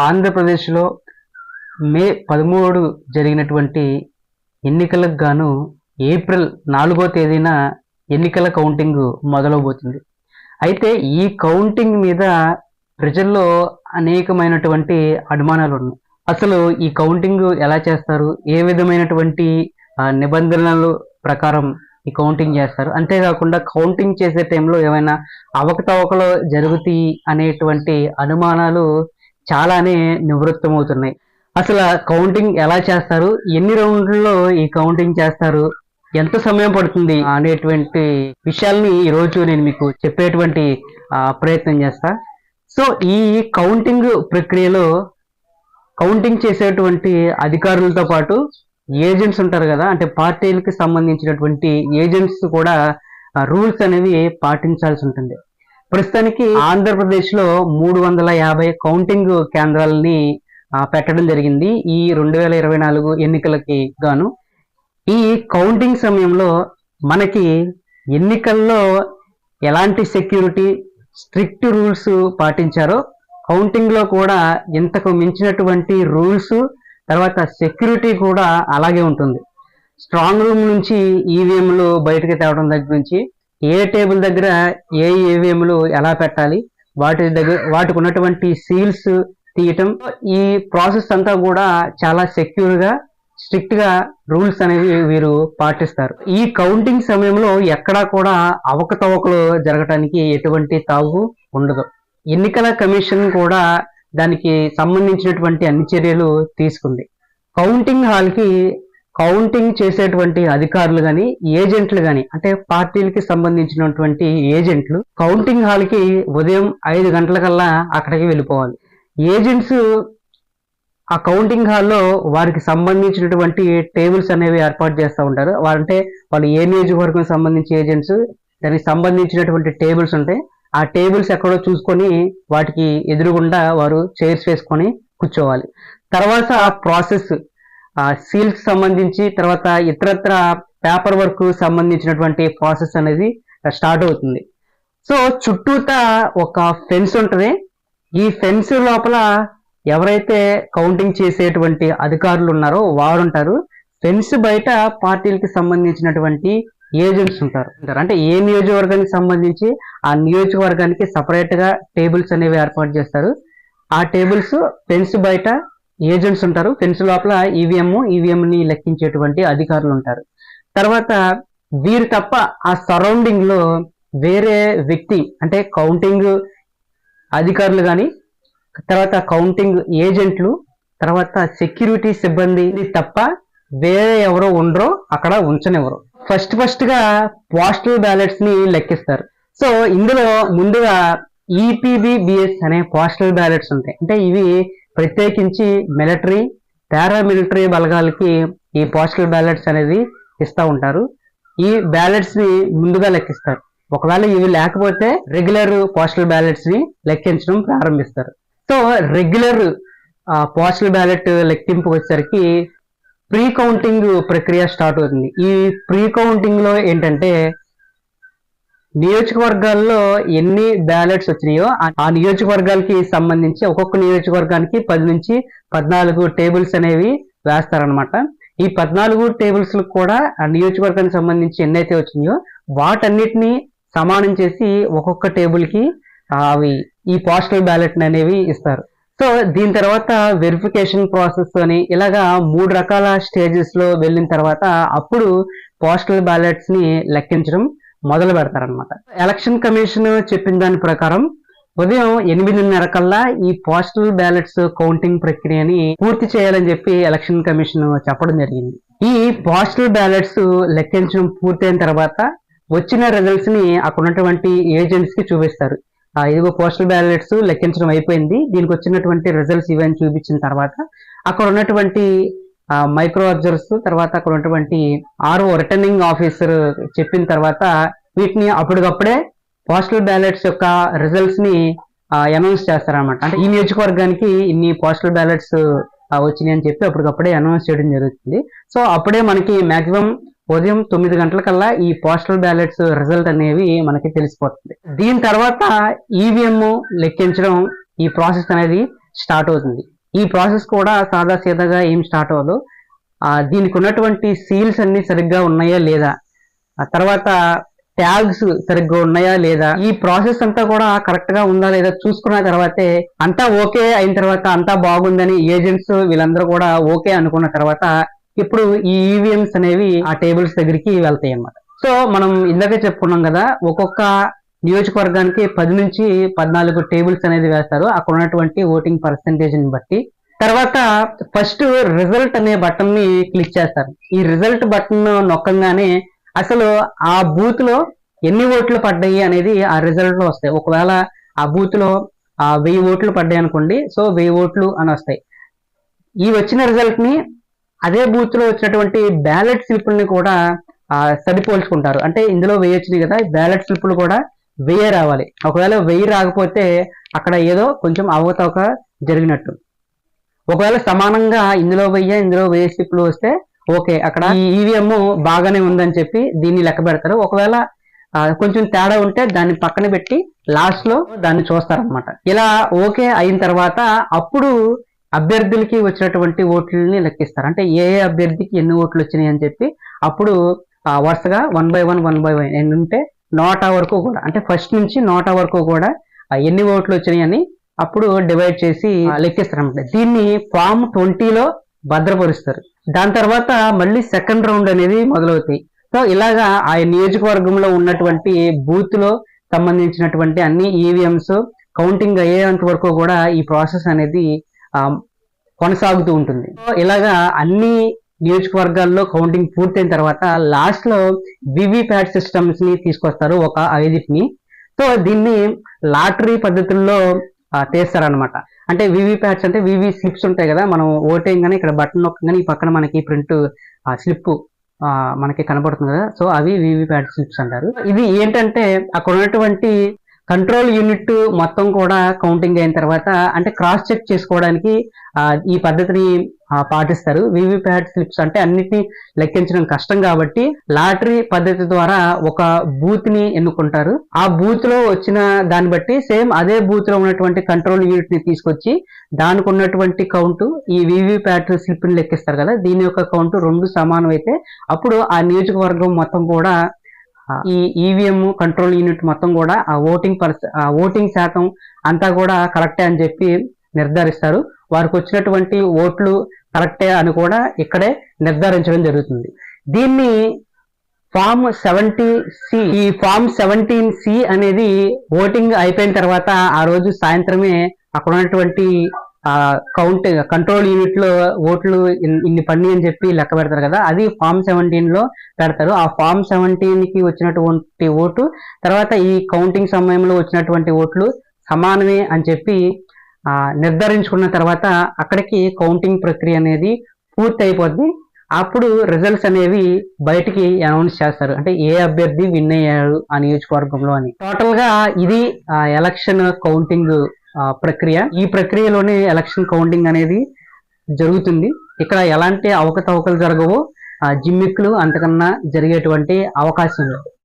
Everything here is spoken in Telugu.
ఆంధ్రప్రదేశ్లో మే 13 జరిగినటువంటి ఎన్నికలకు గాను ఏప్రిల్ 4వ తేదీన ఎన్నికల కౌంటింగ్ మొదలవబోతుంది. అయితే ఈ కౌంటింగ్ మీద ప్రజల్లో అనేకమైనటువంటి అనుమానాలు ఉన్నాయి. అసలు ఈ కౌంటింగ్ ఎలా చేస్తారు? ఏ విధమైనటువంటి నిబంధనల ప్రకారం ఈ కౌంటింగ్ చేస్తారు? అంతేకాకుండా కౌంటింగ్ చేసే టైంలో ఏమైనా అవకతవకలు జరుగుతాయి అనేటువంటి అనుమానాలు చాలానే నివృత్తమవుతున్నాయి. అసలు కౌంటింగ్ ఎలా చేస్తారు? ఎన్ని రౌండ్లలో ఈ కౌంటింగ్ చేస్తారు? ఎంత సమయం పడుతుంది అనేటువంటి విషయాల్ని ఈరోజు నేను మీకు చెప్పేటువంటి ప్రయత్నం చేస్తా. సో ఈ కౌంటింగ్ ప్రక్రియలో కౌంటింగ్ చేసేటువంటి అధికారులతో పాటు ఏజెంట్స్ ఉంటారు కదా, అంటే పార్టీలకు సంబంధించినటువంటి ఏజెంట్స్ కూడా రూల్స్ అనేవి పాటించాల్సి ఉంటుంది. ప్రస్తుతానికి ఆంధ్రప్రదేశ్లో 350 కౌంటింగ్ కేంద్రాలని పెట్టడం జరిగింది ఈ 2024 ఎన్నికలకి గాను. ఈ కౌంటింగ్ సమయంలో మనకి ఎన్నికల్లో ఎలాంటి సెక్యూరిటీ స్ట్రిక్ట్ రూల్స్ పాటించారో కౌంటింగ్ లో కూడా ఇంతకు మించినటువంటి రూల్స్, తర్వాత సెక్యూరిటీ కూడా అలాగే ఉంటుంది. స్ట్రాంగ్ రూమ్ నుంచి ఈవీఎంలు బయటకు తేవడం దగ్గర నుంచి ఏ టేబుల్ దగ్గర ఏ ఈవీఎంలు ఎలా పెట్టాలి, వాటికి ఉన్నటువంటి సీల్స్ తీయటం, ఈ ప్రాసెస్ అంతా కూడా చాలా సెక్యూర్ గా స్ట్రిక్ట్ గా రూల్స్ అనేవి వీరు పాటిస్తారు. ఈ కౌంటింగ్ సమయంలో ఎక్కడా కూడా అవకతవకలు జరగటానికి ఎటువంటి తావు ఉండదు. ఎన్నికల కమిషన్ కూడా దానికి సంబంధించినటువంటి అన్ని చర్యలు తీసుకుంది. కౌంటింగ్ హాల్ కి కౌంటింగ్ చేసేటువంటి అధికారులు కానీ ఏజెంట్లు కానీ, అంటే పార్టీలకి సంబంధించినటువంటి ఏజెంట్లు కౌంటింగ్ హాల్ కి ఉదయం 5 గంటలకల్లా అక్కడికి వెళ్ళిపోవాలి. ఏజెంట్స్ ఆ కౌంటింగ్ హాల్లో వారికి సంబంధించినటువంటి టేబుల్స్ అనేవి ఏర్పాటు చేస్తూ ఉంటారు. అంటే వాళ్ళు ఏ నియోజకవర్గం సంబంధించి ఏజెంట్స్, దానికి సంబంధించినటువంటి టేబుల్స్ ఉంటాయి. ఆ టేబుల్స్ ఎక్కడో చూసుకొని వాటికి ఎదురుగుండా వారు చైర్స్ వేసుకొని కూర్చోవాలి. తర్వాత ఆ ప్రాసెస్ సీల్స్ సంబంధించి, తర్వాత ఇతరత్ర పేపర్ వర్క్ సంబంధించినటువంటి ప్రాసెస్ అనేది స్టార్ట్ అవుతుంది. సో చుట్టూతా ఒక ఫెన్స్ ఉంటుంది. ఈ ఫెన్స్ లోపల ఎవరైతే కౌంటింగ్ చేసేటువంటి అధికారులు ఉన్నారో వారు ఉంటారు. ఫెన్స్ బయట పార్టీలకు సంబంధించినటువంటి ఏజెంట్స్ ఉంటారు. అంటే ఏ నియోజకవర్గానికి సంబంధించి ఆ నియోజకవర్గానికి సపరేట్ గా టేబుల్స్ అనేవి ఏర్పాటు చేస్తారు. ఆ టేబుల్స్ ఫెన్స్ బయట ఏజెంట్స్ ఉంటారు. ఫెన్స్ లోపల ఈవీఎం ని లెక్కించేటువంటి అధికారులు ఉంటారు. తర్వాత వీరు తప్ప ఆ సరౌండింగ్ లో వేరే వ్యక్తి, అంటే కౌంటింగ్ అధికారులు కానీ, తర్వాత కౌంటింగ్ ఏజెంట్లు, తర్వాత సెక్యూరిటీ సిబ్బంది తప్ప వేరే ఎవరో ఉండరో అక్కడ ఉంచనివ్వరు. ఫస్ట్ గా పోస్టల్ బ్యాలెట్స్ ని లెక్కిస్తారు. సో ఇందులో ముందుగా ఈపీబీబీఎస్ అనే పోస్టల్ బ్యాలెట్స్ ఉంటాయి. అంటే ఇవి ప్రత్యేకించి మిలిటరీ, పారామిలిటరీ బలగాలకి ఈ పోస్టల్ బ్యాలెట్స్ అనేది ఇస్తూ ఉంటారు. ఈ బ్యాలెట్స్ ని ముందుగా లెక్కిస్తారు. ఒకవేళ ఇవి లేకపోతే రెగ్యులర్ పోస్టల్ బ్యాలెట్స్ ని లెక్కించడం ప్రారంభిస్తారు. సో రెగ్యులర్ పోస్టల్ బ్యాలెట్ లెక్కింపు వచ్చేసరికి ప్రీ కౌంటింగ్ ప్రక్రియ స్టార్ట్ అవుతుంది. ఈ ప్రీ కౌంటింగ్ లో ఏంటంటే నియోజకవర్గాల్లో ఎన్ని బ్యాలెట్స్ వచ్చినాయో ఆ నియోజకవర్గాలకి సంబంధించి ఒక్కొక్క నియోజకవర్గానికి 10 నుంచి 14 టేబుల్స్ అనేవి వేస్తారనమాట. ఈ 14 టేబుల్స్ కూడా ఆ నియోజకవర్గానికి సంబంధించి ఎన్నైతే వచ్చినాయో వాటన్నిటిని సమానం చేసి ఒక్కొక్క టేబుల్ కి అవి ఈ పోస్టల్ బ్యాలెట్ అనేవి ఇస్తారు. సో దీని తర్వాత వెరిఫికేషన్ ప్రాసెస్ అని ఇలాగా 3 రకాల స్టేజెస్ లో వెళ్ళిన తర్వాత అప్పుడు పోస్టల్ బ్యాలెట్స్ ని లెక్కించడం మొదలు పెడతారనమాట. ఎలక్షన్ కమిషన్ చెప్పిన దాని ప్రకారం ఉదయం 8:30 కల్లా ఈ పోస్టల్ బ్యాలెట్స్ కౌంటింగ్ ప్రక్రియని పూర్తి చేయాలని చెప్పి ఎలక్షన్ కమిషన్ చెప్పడం జరిగింది. ఈ పోస్టల్ బ్యాలెట్స్ లెక్కించడం పూర్తయిన తర్వాత వచ్చిన రిజల్ట్స్ ని అక్కడ ఉన్నటువంటి ఏజెంట్స్ కి చూపిస్తారు. ఇదిగో పోస్టల్ బ్యాలెట్స్ లెక్కించడం అయిపోయింది, దీనికి వచ్చినటువంటి రిజల్ట్స్ ఇవన్నీ చూపించిన తర్వాత అక్కడ ఉన్నటువంటి మైక్రో అబ్జర్వర్స్, తర్వాత అక్కడ ఉన్నటువంటి రిటర్నింగ్ ఆఫీసర్ చెప్పిన తర్వాత వీటిని అప్పటికప్పుడే పోస్టల్ బ్యాలెట్స్ యొక్క రిజల్ట్స్ ని అనౌన్స్ చేస్తారన్నమాట. అంటే ఈ నియోజకవర్గానికి ఇన్ని పోస్టల్ బ్యాలెట్స్ వచ్చినాయి అని చెప్పి అప్పటికప్పుడే అనౌన్స్ చేయడం జరుగుతుంది. సో అప్పుడే మనకి మాక్సిమం ఉదయం 9 గంటలకల్లా ఈ పోస్టల్ బ్యాలెట్స్ రిజల్ట్ అనేవి మనకి తెలిసిపోతుంది. దీని తర్వాత ఈవీఎం లెక్కించడం ఈ ప్రాసెస్ అనేది స్టార్ట్ అవుతుంది. ఈ ప్రాసెస్ కూడా సాదా సీదాగా ఏం స్టార్ట్ అవ్వదు. దీనికి ఉన్నటువంటి సీల్స్ అన్ని సరిగ్గా ఉన్నాయా లేదా, ఆ తర్వాత ట్యాగ్స్ సరిగ్గా ఉన్నాయా లేదా, ఈ ప్రాసెస్ అంతా కూడా కరెక్ట్ గా ఉందా లేదా చూసుకున్న తర్వాతే అంతా ఓకే అయిన తర్వాత అంతా బాగుందని ఏజెంట్స్ వీళ్ళందరూ కూడా ఓకే అనుకున్న తర్వాత ఇప్పుడు ఈ ఈవీఎంస్ అనేవి ఆ టేబుల్స్ దగ్గరికి వెళ్తాయి అన్నమాట. సో మనం ఇందాకే చెప్పుకున్నాం కదా, ఒక్కొక్క నియోజకవర్గానికి 10 నుంచి 14 టేబుల్స్ అనేది వేస్తారు అక్కడ ఉన్నటువంటి ఓటింగ్ పర్సంటేజ్ ని బట్టి. తర్వాత ఫస్ట్ రిజల్ట్ అనే బటన్ ని క్లిక్ చేస్తారు. ఈ రిజల్ట్ బటన్ నొక్కంగానే అసలు ఆ బూత్ లో ఎన్ని ఓట్లు పడ్డాయి అనేది ఆ రిజల్ట్ లో వస్తాయి. ఒకవేళ ఆ బూత్ లో 1000 ఓట్లు పడ్డాయి అనుకోండి, సో 1000 ఓట్లు అని వస్తాయి. ఈ వచ్చిన రిజల్ట్ ని అదే బూత్ లో వచ్చినటువంటి బ్యాలెట్ స్లిప్ని కూడా సరిపోల్చుకుంటారు. అంటే ఇందులో 1000 వచ్చినాయి కదా, బ్యాలెట్ స్లిప్లు కూడా 1000 రావాలి. ఒకవేళ 1000 రాకపోతే అక్కడ ఏదో కొంచెం అవకతవక జరిగినట్టు. ఒకవేళ సమానంగా ఇందులో 1000 ఇందులో 1000 స్లిప్లు వస్తే ఓకే, అక్కడ ఈ ఈవీఎం బాగానే ఉందని చెప్పి దీన్ని లెక్క పెడతారు. ఒకవేళ కొంచెం తేడా ఉంటే దాన్ని పక్కన పెట్టి లాస్ట్ లో దాన్ని చూస్తారనమాట. ఇలా ఓకే అయిన తర్వాత అప్పుడు అభ్యర్థులకి వచ్చినటువంటి ఓట్లని లెక్కిస్తారు. అంటే ఏ అభ్యర్థికి ఎన్ని ఓట్లు వచ్చినాయి అని చెప్పి అప్పుడు వరుసగా 1 by 1 ఎన్ని ఉంటే నోటా వరకు కూడా, అంటే ఫస్ట్ నుంచి నోటా వరకు కూడా ఎన్ని ఓట్లు వచ్చినాయి అని అప్పుడు డివైడ్ చేసి లెక్కిస్తారు అనమాట. దీన్ని ఫామ్ 20లో భద్రపరుస్తారు. దాని తర్వాత మళ్ళీ సెకండ్ రౌండ్ అనేది మొదలవుతాయి. సో ఇలాగా ఆ నియోజకవర్గంలో ఉన్నటువంటి బూత్ లో సంబంధించినటువంటి అన్ని ఈవీఎంస్ కౌంటింగ్ అయ్యేంత వరకు కూడా ఈ ప్రాసెస్ అనేది కొనసాగుతూ ఉంటుంది. సో ఇలాగా అన్ని నియోజకవర్గాల్లో కౌంటింగ్ పూర్తయిన తర్వాత లాస్ట్ లో వివిప్యాట్ సిస్టమ్స్ ని తీసుకొస్తారు, ఒక 5ని. సో దీన్ని లాటరీ పద్ధతుల్లో తీస్తారనమాట. అంటే వివిప్యాట్స్ అంటే వివి స్లిప్స్ ఉంటాయి కదా, మనం ఓటేయంగానే ఇక్కడ బటన్ నొక్కగానే ఈ పక్కన మనకి ప్రింట్ స్లిప్ మనకి కనబడుతుంది కదా, సో అవి వివిప్యాట్ స్లిప్స్ అంటారు. ఇది ఏంటంటే అక్కడ ఉన్నటువంటి కంట్రోల్ యూనిట్ మొత్తం కూడా కౌంటింగ్ అయిన తర్వాత అంటే క్రాస్ చెక్ చేసుకోవడానికి ఈ పద్ధతిని పాటిస్తారు. వివిప్యాట్ స్లిప్స్ అంటే అన్నిటినీ లెక్కించడం కష్టం కాబట్టి లాటరీ పద్ధతి ద్వారా ఒక బూత్ ని ఎన్నుకుంటారు. ఆ బూత్ లో వచ్చిన దాన్ని బట్టి సేమ్ అదే బూత్ లో ఉన్నటువంటి కంట్రోల్ యూనిట్ ని తీసుకొచ్చి దానికి ఉన్నటువంటి కౌంట్ ఈ వివిప్యాట్ స్లిప్ ని లెక్కిస్తారు కదా, దీని యొక్క కౌంట్ 2 సమానం అయితే అప్పుడు ఆ నియోజకవర్గం మొత్తం కూడా ఈ ఈవీఎం కంట్రోల్ యూనిట్ మొత్తం కూడా ఆ ఓటింగ్ శాతం అంతా కూడా కరెక్టే అని చెప్పి నిర్ధారిస్తారు. వారికి వచ్చినటువంటి ఓట్లు కరెక్టే అని కూడా ఇక్కడే నిర్ధారించడం జరుగుతుంది. దీన్ని ఫామ్ 70C, ఈ ఫామ్ 17C అనేది ఓటింగ్ అయిపోయిన తర్వాత ఆ రోజు సాయంత్రమే అక్కడ ఉన్నటువంటి కంట్రోల్ యూనిట్ లో ఓట్లు ఇన్ని పని అని చెప్పి లెక్క పెడతారు కదా, అది ఫామ్ 17 లో పెడతారు. ఆ ఫామ్ 17 కి వచ్చినటువంటి ఓటు తర్వాత ఈ కౌంటింగ్ సమయంలో వచ్చినటువంటి ఓట్లు సమానమే అని చెప్పి నిర్ధారించుకున్న తర్వాత అక్కడికి కౌంటింగ్ ప్రక్రియ అనేది పూర్తి అయిపోద్ది. అప్పుడు రిజల్ట్స్ అనేవి బయటికి అనౌన్స్ చేస్తారు, అంటే ఏ అభ్యర్థి విన్ అయ్యాడు ఆ నియోజకవర్గంలో అని. టోటల్ గా ఇది ఎలక్షన్ కౌంటింగ్ ప్రక్రియ. ఈ ప్రక్రియలోనే ఎలక్షన్ కౌంటింగ్ అనేది జరుగుతుంది. ఇక్కడ ఎలాంటి అవకతవకలు జరగవు, జిమ్మిక్కులు అంతకన్నా జరిగేటువంటి అవకాశం లేదు.